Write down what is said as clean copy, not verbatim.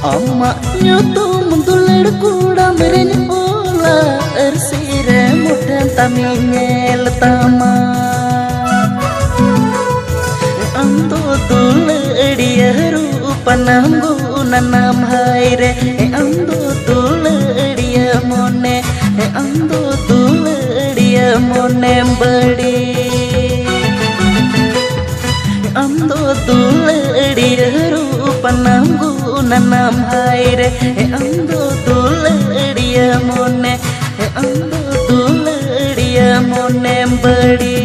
Amak nyoto mentulir kuda merenya ola ersire mudan taminya letama Anto tuler dia rupa nanggu nanam haire Anto tuler dia mone Anto tuler dia mone badi Anto tuler dia rupa nanggu nanam haire Anto tuler dia mone Anto tuler dia mone badi